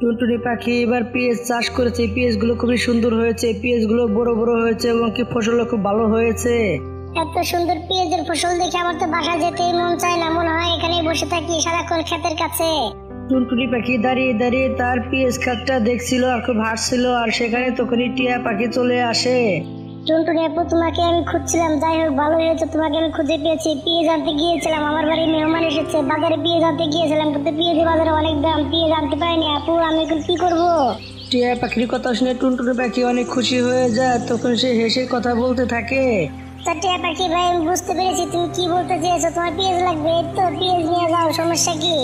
টুনটুনি পাখি এবার পেঁয়াজ চাষ করেছে। পেঁয়াজগুলো খুবই সুন্দর হয়েছে, পেঁয়াজগুলো বড় বড় হয়েছে এবং কি ফসলও খুব ভালো হয়েছে। এত সুন্দর পেঁয়াজের ফসল দেখে আমার তো বাসা যেতেই মন চায় না, মনে হয় এখানেই বসে থাকি সারাক্ষণ ক্ষেতের কাছে। টুনটুনি পাখি দাঁড়িয়ে দাঁড়িয়ে তার পেঁয়াজ ক্ষেতটা দেখছিল আর খুব হাসছিল, আর সেখানে তখনই টিয়া পাখি চলে আসে। টুনটুনি আপু, তোমাকে আমি খুঁজছিলাম, যাই হোক ভালো হয়েছে তোমাকে আমি খুঁজে পেয়েছি। পেঁয়াজ আনতে গিয়েছিলাম, আমার বাড়ি মেহমান এসেছে, বাজারে পেঁয়াজ আনতে গিয়েছিলাম, কিন্তু পেঁয়াজের বাজারে অনেক দাম, পেঁয়াজ আনতে পারিনি আপু, আমি এখন কি করবো? টিয়া পাখির কথা শুনে টুনটুনি পাখি অনেক খুশি হয়ে যায়। তখন সে হেসে কথা বলতে থাকে। টিয়া পাখি ভাই, আমি বুঝতে পেরেছি তুমি কি বলতে চেয়েছো, তোমার পেঁয়াজ লাগবে, এই তো পেঁয়াজ নিয়ে যাও, সমস্যা কি?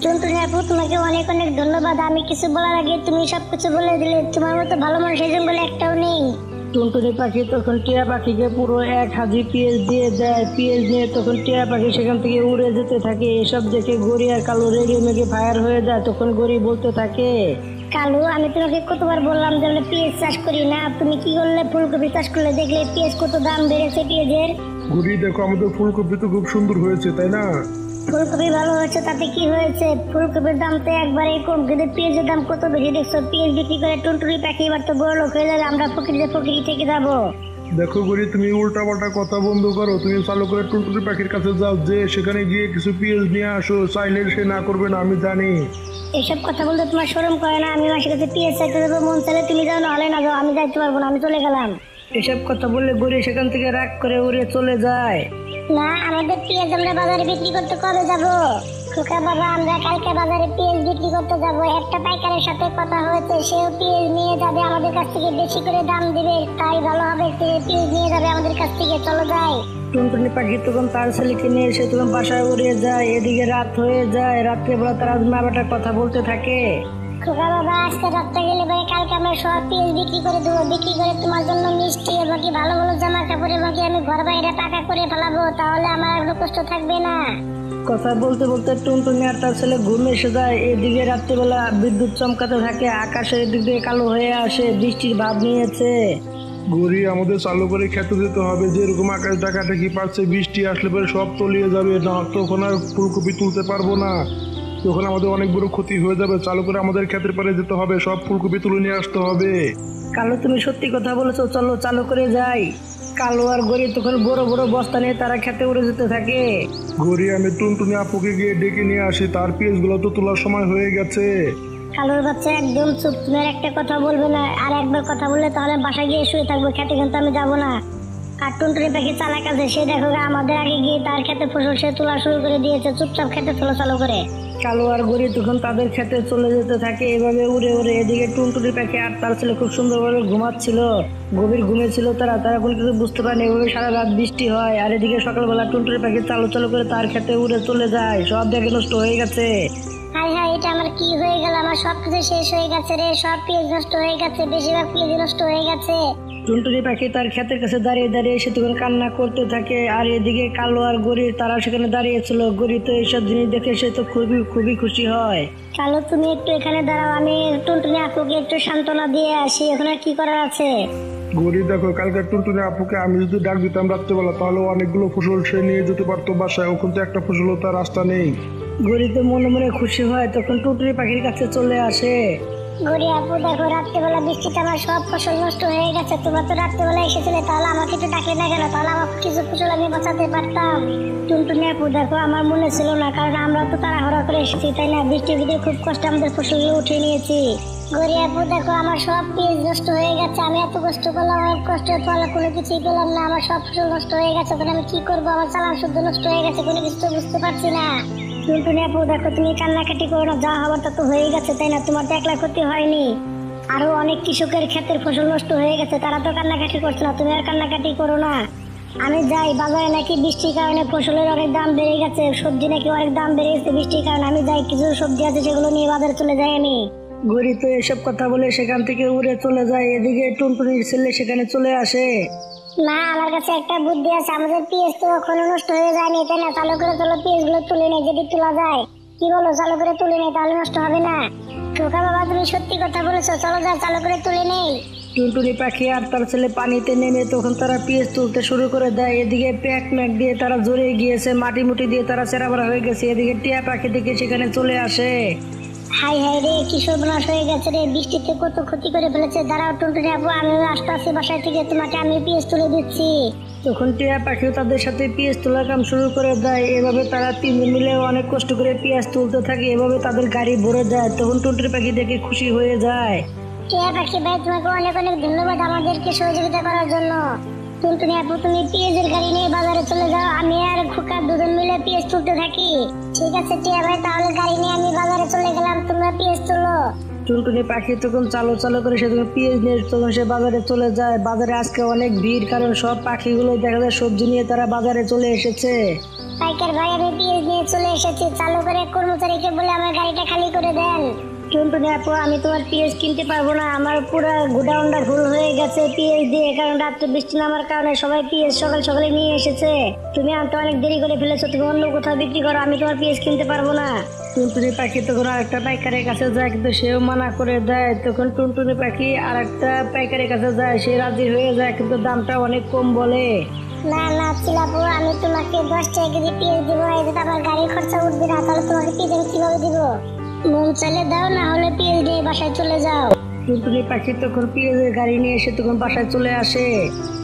টুনটুনি আপু, তোমাকে অনেক অনেক ধন্যবাদ। আমি কিছু বলার আগে তুমি সবকিছু বলে দিলে, তোমার মতো ভালো মানুষ এই জঙ্গলে একটাও নেই। টুনটুনি পাখি তখন টিয়া পাখিকে পুরো এক হাজি পেঁয়াজ দিয়ে দেয়। পেঁয়াজ নিয়ে তখন টিয়া পাখি সেখান থেকে উড়ে যেতে থাকে। এসব দেখে গড়ি আর কালো রেগে মেগে ফায়ার হয়ে যায়। তখন গড়ি বলতে থাকে, কালু, আমি তোমাকে কতবার বললাম যে আমরা পেঁয়াজ চাষ করি না, তুমি কি করলে? ফুলকপি চাষ করলে, দেখলে পেঁয়াজ কত দাম বেড়েছে পেঁয়াজের। ঘুরি দেখো, আমাদের ফুলকপি তো খুব সুন্দর হয়েছে, তাই না? ফুলকপি ভালো হয়েছে তাতে কি হয়েছে? ফুলকপির দাম তো একবারে কম, কিন্তু পেঁয়াজের দাম কত বেশি দেখছো। পেঁয়াজ বিক্রি করে টুনটুনি পাখি এবার তো বড় লোক হয়ে যাবে, আমরা ফকির থেকে যাবো। দেখো ঘুরি, তুমি উল্টা পাল্টা কথা বন্ধ করো। তুমি চালু করে টুনটুনি পাখির কাছে যাও, যে সেখানে গিয়ে কিছু পেঁয়াজ নিয়ে আসো। চাইলে সে না করবে না, আমি জানি। এসব কথা বলতে তোমার শরম করে না? আমি মাসের কাছে পেঁয়াজ চাইতে যাবো, মন চাইলে তুমি যাও, নাহলে না যাও, আমি যাইতে পারবো না, আমি চলে গেলাম। এসব কথা বলে গড়ি সেখান থেকে রাগ করে উড়ে চলে যায়। না, আমাদের পেঁয়াজ আমরা বাজারে বিক্রি করতে কবে যাবো? খোকা বাবা, আমরা কালকে বাজারে পেঁয়াজ বিক্রি করতে যাবো। একটা পাইকারের সাথে কথা হয়েছে, সেও পেঁয়াজ নিয়ে যাবে, আমাদের কাছ থেকে বেশি করে দাম দিবে, তাই ভালো হবে, পেঁয়াজ নিয়ে যাবে আমাদের কাছ থেকে, চলো যাই। টুনটুনি পাখি তখন তার ছেলেকে নিয়ে এসে তখন বাসায় উড়ে যায়। এদিকে রাত হয়ে যায়। রাত্রেবেলা তারা মা বেটার কথা বলতে থাকে। খোকা বাবা, আজকে রাতটা গেলে পরে কালকে আমরা সব পেঁয়াজ বিক্রি করে দেবো, বিক্রি করে তোমার জন্য মিষ্টি এবং কি ভালো ভালো জামা কাপড় এবং কি আমি ঘর বাইরে পাকা করে ফেলাবো, তাহলে আমার আর কষ্ট থাকবে না। কথা বলতে বলতে টুনটুনি আর তার ছেলে ঘুম এসে যায়। এদিকে রাত্রিবেলা বিদ্যুৎ চমকাতে থাকে, আকাশের দিক দিয়ে কালো হয়ে আসে, বৃষ্টির ভাব নিয়েছে। ঘুরি, আমাদের চালু করে খেতে দিতে হবে। যেরকম আকাশ ডাকাডাকি পাচ্ছে, বৃষ্টি আসলে পরে সব তলিয়ে যাবে, না তখন আর ফুলকপি তুলতে পারবো না। তখন আমাদের অনেক বড় ক্ষতি হয়ে যাবে। চালু করে আমাদের ক্ষেতের পারে যেতে হবে, সব ফুলকপি তুলে নিয়ে আসতে হবে। কালো, তুমি সত্যি কথা বলেছো, চলো চালু করে যাই। কালো আর গড়ি তখন বড় বড় বস্তা নিয়ে তারা খেতে উড়ে যেতে থাকে। ঘুরি, আমি টুনটুনি আপুকে গিয়ে ডেকে নিয়ে আসি, তার পেঁয়াজগুলো তো তোলার সময় হয়ে গেছে। কালোর বাচ্চা, একদম চুপ, তুমি আর একটা কথা বলবে না, আর একবার কথা বললে তাহলে বাসায় গিয়ে শুয়ে থাকবো, খেতে কিন্তু আমি যাবো না। আর টুনটুনি পাখি চালাক আছে, সে দেখো আমাদের আগে গিয়ে তার খেতে ফসল সে তোলা শুরু করে দিয়েছে, চুপচাপ খেতে তোলা চালু করে। কালো আর গড়ি তখন তাদের খেতে চলে যেতে থাকে এভাবে উড়ে উড়ে। এদিকে টুনটুনি পাখি আর তার ছেলে খুব সুন্দরভাবে ঘুমাচ্ছিল, গভীর ঘুমেছিল তারা। কোনো কিছু বুঝতে পারেনি, এভাবে সারা রাত বৃষ্টি হয়। আর এদিকে সকালবেলা টুনটুনি পাখি চালু চালু করে তার খেতে উড়ে চলে যায়। সব দেখে নষ্ট হয়ে গেছে। হাই হাই, এটা আমার কি হয়ে গেল? আমার সব কিছু শেষ হয়ে গেছে রে, সব পেঁয়াজ নষ্ট হয়ে গেছে, বেশিরভাগ পেঁয়াজ নষ্ট হয়ে গেছে। টুনটুনি পাখি তার ক্ষেতের কাছে দাঁড়িয়ে দাঁড়িয়ে সে তখন কান্না করতে থাকে। আর এদিকে কালো আর গড়ি তারা সেখানে দাঁড়িয়েছিল। গড়ি তো এইসব জিনিস দেখে সে তো খুবই খুবই খুশি হয়। কালো, তুমি একটু এখানে দাঁড়াও, আমি টুনটুনি আপুকে একটু সান্ত্বনা দিয়ে আসি, ওখানে কি করার আছে? ঘুরি দেখো, কালকে টুনটুনি আপুকে আমি যদি ডাক দিতাম রাত্রেবেলা, তাহলে অনেকগুলো ফসল সে নিয়ে যেতে পারতো বাসায়। ওখান তো একটা ফসলও তার রাস্তা নেই। গড়ি তো মনে মনে খুশি হয়, তখন টুনটুনি পাখির কাছে চলে আসে। গড়ি আপু, দেখো রাত্রেবেলা বৃষ্টিতে আমার সব ফসল নষ্ট হয়ে গেছে, তোমরা তো রাত্রেবেলা এসেছিলে, তাহলে আমাকে একটু ডাকলে না কেন? তাহলে আমার কিছু ফসল আমি বাঁচাতে পারতাম। টুনটুনি আপু দেখো, আমার মনে ছিল না, কারণ আমরা তো তাড়াহুড়া করে এসেছি, তাই না? বৃষ্টির ভিতরে খুব কষ্ট আমাদের ফসলগুলো উঠিয়ে নিয়েছি। গড়ি আপু দেখো, আমার সব পেঁয়াজ নষ্ট হয়ে গেছে, আমি এত কষ্ট করলাম, অনেক কষ্ট, তাহলে কোনো কিছুই পেলাম না, আমার সব ফসল নষ্ট হয়ে গেছে, ওখানে আমি কি করবো? আমার চালান শুদ্ধ নষ্ট হয়ে গেছে, কোনো কিছু তো বুঝতে পারছি না। টুনটুনি আপু দেখো, তুমি কান্নাকাটি করো না, যা হবার তা তো হয়ে গেছে, তাই না? তোমার তো একলা ক্ষতি হয়নি, আরো অনেক কৃষকের ক্ষেতের ফসল নষ্ট হয়ে গেছে, তারা তো কান্নাকাটি করছে না, তুমি আর কান্নাকাটি করো না। আমি যাই, বাজারে নাকি বৃষ্টির কারণে ফসলের অনেক দাম বেড়ে গেছে, সবজি নাকি অনেক দাম বেড়ে গেছে বৃষ্টির কারণে। আমি যাই, কিছু সবজি আছে সেগুলো নিয়ে বাজারে চলে যাই আমি। গড়ি তো এসব কথা বলে সেখান থেকে উড়ে চলে যায়। এদিকে টুনটুনির ছেলে সেখানে চলে আসে। মা, আমার কাছে একটা বুদ্ধি আছে, আমাদের পেঁয়াজ তো এখনো নষ্ট হয়ে যায়নি, তাই না? চালু করে চলো পেঁয়াজ গুলো তুলে নেই, যদি তোলা যায়। কি বলো, চালু করে তুলে নেই, তাহলে নষ্ট হবে না? খোকা বাবা, তুমি সত্যি কথা বলেছো, চলো যাই, চালু করে তুলে নেই। টুনটুনি পাখি আর তার ছেলে পানিতে নেমে তখন তারা পেঁয়াজ তুলতে শুরু করে দেয়। এদিকে প্যাক ম্যাক দিয়ে তারা জড়িয়ে গিয়েছে, মাটি মুটি দিয়ে তারা চেরাবড়া হয়ে গেছে। এদিকে টিয়া পাখি থেকে সেখানে চলে আসে। হাই হাই রে, কি সর্বনাশ হয়ে গেছে রে, বৃষ্টিতে কত ক্ষতি করে ফেলেছে। দাঁড়াও টুনটুনি আপু, আমি আসতে আসি বাসায় থেকে, তোমাকে আমি পেঁয়াজ তুলে দিচ্ছি। তখন টিয়া পাখিও তাদের সাথে পেঁয়াজ তোলার কাম শুরু করে দেয়। এভাবে তারা তিনজন মিলে অনেক কষ্ট করে পেঁয়াজ তুলতে থাকে। এভাবে তাদের গাড়ি ভরে দেয়। তখন টুনটুনি পাখি দেখে খুশি হয়ে যায়। টিয়া পাখি ভাই, তোমাকে অনেক অনেক ধন্যবাদ আমাদেরকে সহযোগিতা করার জন্য। টুনটুনি আপু, তুমি পেঁয়াজের গাড়ি নিয়ে বাজারে চলে যাও, আমি আর খোকা দুজন মিলে পেঁয়াজ তুলতে থাকি। ঠিক আছে টিয়া ভাই, তাহলে গাড়ি নিয়ে আমি বাজারে চলে গেলাম, তোমরা পেঁয়াজ তুলো। টুনটুনি পাখি তখন চালো চালো করে সে তখন পেঁয়াজ নিয়ে তখন সে বাজারে চলে যায়। বাজারে আজকে অনেক ভিড়, কারণ সব পাখিগুলো দেখা যায় সবজি নিয়ে তারা বাজারে চলে এসেছে। পাইকার ভাই, আমি পেঁয়াজ নিয়ে চলে এসেছি, চালু করে কর্মচারীকে বলে আমার গাড়িটা খালি করে দেন। টুনটুনি আপু, আমি তোমার পেঁয়াজ কিনতে পারবো না, আমার পুরো গোডাউনটা ফুল হয়ে গেছে পেঁয়াজ দিয়ে, কারণ রাত্রে বৃষ্টি নামার কারণে সবাই পেঁয়াজ সকাল সকালে নিয়ে এসেছে। তুমি আনতে অনেক দেরি করে ফেলেছো, তুমি অন্য কোথাও বিক্রি করো, আমি তোমার পেঁয়াজ কিনতে পারবো না। টুনটুনি পাখি তখন আরেকটা পাইকারের কাছে যায়, কিন্তু সেও মানা করে দেয়। তখন টুনটুনি পাখি আরেকটা পাইকারের কাছে যায়, সে রাজি হয়ে যায়, কিন্তু দামটা অনেক কম বলে। না না চিলাপু, আমি তোমাকে 10 টাকা কেজি পেঁয়াজ দিব, এতে তো আমার গাড়ির খরচা উঠবে না, তাহলে তোমাকে পেঁয়াজ আমি কিভাবে দিব? মন চাইলে দাও, না হলে পেঁয়াজ দিয়ে বাসায় চলে যাও। টুনটুনি পাখি তখন পেঁয়াজের গাড়ি নিয়ে এসে তখন বাসায় চলে আসে।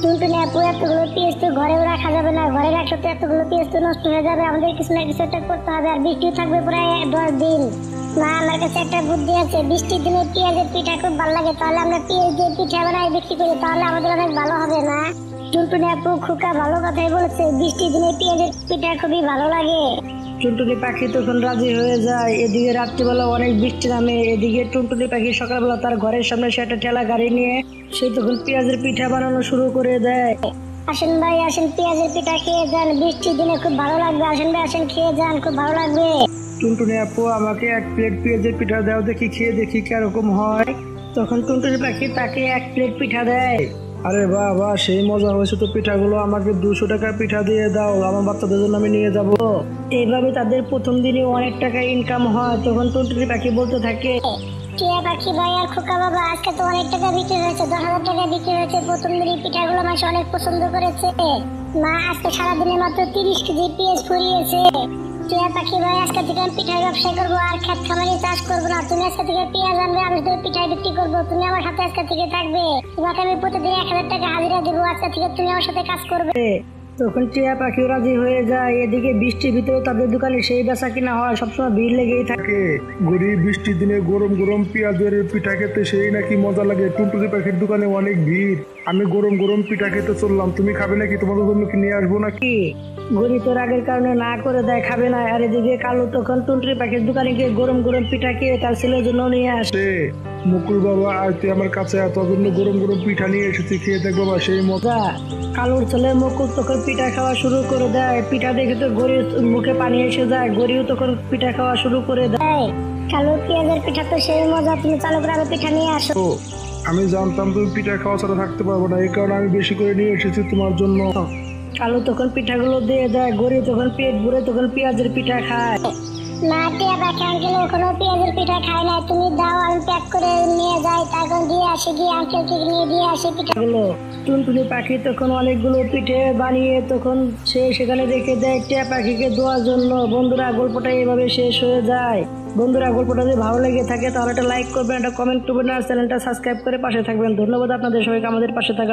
টুনটুনি আপু, এতগুলো পেঁয়াজ তো ঘরেও রাখা যাবে না, ঘরে রাখলে তো এতগুলো পেঁয়াজ তো নষ্ট হয়ে যাবে, আমাদের কিছু না কিছু একটা করতে হবে, আর বৃষ্টিও থাকবে প্রায় 10 দিন। না, আমার কাছে একটা বুদ্ধি আছে, বৃষ্টির দিনে পেঁয়াজের পিঠা খুব ভালো লাগে, তাহলে আমরা পেঁয়াজ দিয়ে পিঠা বানাই বিক্রি করি, তাহলে আমাদের অনেক ভালো হবে না? টুনটুনি আপু খোকা ভালো কথাই বলেছে, বৃষ্টির দিনে পেঁয়াজের পিঠা খুবই ভালো লাগে। টুনটুনি পাখি তখন রাজি হয়ে যায়। এদিকে রাত্রিবেলা অনেক বৃষ্টি নামে। এদিকে টুনটুনি পাখি সকালবেলা তার ঘরের সামনে সে একটা ঠেলা গাড়ি নিয়ে সে তখন পেঁয়াজের পিঠা বানানো শুরু করে দেয়। আসেন ভাই, আসেন পেঁয়াজের পিঠা খেয়ে যান, বৃষ্টির দিনে খুব ভালো লাগবে, আসেন ভাই, আসেন খেয়ে যান, খুব ভালো লাগবে। টুনটুনি আপু, আমাকে 1 প্লেট পেঁয়াজের পিঠা দাও, দেখি খেয়ে দেখি কিরকম হয়। তখন টুনটুনি পাখি তাকে 1 প্লেট পিঠা দেয়। আরে বাহ বাহ, সেই মজা হয়েছে তো পিঠাগুলো, আমাকে 200 টাকার পিঠা দিয়ে দাও, আমার বাচ্চাদের জন্য আমি নিয়ে যাব। এইভাবে তাদের প্রথম দিনে অনেক টাকা ইনকাম হয়। তখন টুনটুনি পাখি বলতে থাকে, টিয়া পাখি ভাই আর খোকা বাবা, আজকে তো অনেক টাকা বিক্রি হয়েছে, 10,000 টাকা বিক্রি হয়েছে। প্রথম দিনই পিঠাগুলো মানুষ অনেক পছন্দ করেছে। মা আজকে সারাদিনে মাত্র 30 কেজি পেঁয়াজ ফুরিয়েছে। টিয়া পাখি ভাই, আজকে থেকে আমি পিঠার ব্যবসা করবো, আর খেত খামারি চাষ করবো না। তুমি আজকে থেকে পেঁয়াজ আনবে, আমি শুধু পিঠাই বিক্রি করবো, তুমি আমার সাথে আজকে থেকে থাকবে, তোমাকে আমি প্রতিদিন 1000 টাকা হাজিরা দেবো, আজকে থেকে তুমি আমার সাথে কাজ করবে। তখন টিয়া পাখিও রাজি হয়ে যায়। এদিকে বৃষ্টির ভিতরে তাদের দোকানে সেই বেচা কিনা হয়, সবসময় ভিড় লেগেই থাকে। গরিব বৃষ্টির দিনে গরম গরম পেঁয়াজের পিঠা খেতে সেই নাকি মজা লাগে। টুনটুনি পাখির দোকানে অনেক ভিড়, আমি গরম গরম পিঠা খেতে চললাম, তুমি খাবে নাকি? তোমাদের জন্য কি নিয়ে আসবো নাকি? কি গরিব তো রাগের কারণে না করে দেয়, খাবে না। আর এদিকে কালো তখন টুনটুনি পাখির দোকানে গিয়ে গরম গরম পিঠা খেয়ে তার ছেলের জন্য নিয়ে আসে। মুকুল বাবা, আজ তুই আমার কাছে এত জন্য গরম গরম পিঠা নিয়ে এসেছি, খেয়ে দেখ বাবা সেই মজা। কালুর ছেলে মুকুল তখন পিঠা খাওয়া শুরু করে দেয়। পিঠা দেখে তো গরির মুখে পানি এসে যায়। গরিও তখন পিঠা খাওয়া শুরু করে দেয়। কালো পেঁয়াজের পিঠা তো সেই মজা, তুমি চালু করে আরো পিঠা নিয়ে আসো। তো আমি জানতাম তুমি পিঠা খাওয়া ছাড়া থাকতে পারবো না, এই কারণে আমি বেশি করে নিয়ে এসেছি তোমার জন্য। কালু তখন পিঠাগুলো দিয়ে দেয়। গরি তখন পেট ভরে তখন পেঁয়াজের পিঠা খায়। না টিয়া পাখি আঙ্কেল এখনো পেঁয়াজের পিঠা খায় না, তুমি দাও, আমি প্যাক করে নিয়ে যাই, তারপর দিয়ে আসি, গিয়ে আঙ্কেলকে নিয়ে দিয়ে আসি পিঠাগুলো। টুনটুনি পাখি তখন অনেকগুলো পিঠে বানিয়ে তখন সে সেখানে রেখে দেয় টিয়া পাখিকে দেওয়ার জন্য। বন্ধুরা, গল্পটা এভাবে শেষ হয়ে যায়। বন্ধুরা, গল্পটা যদি ভালো লেগে থাকে তাহলে একটা লাইক করবেন, একটা কমেন্ট করবেন, আর চ্যানেলটা সাবস্ক্রাইব করে পাশে থাকবেন। ধন্যবাদ আপনাদের সবাইকে আমাদের পাশে থাকা।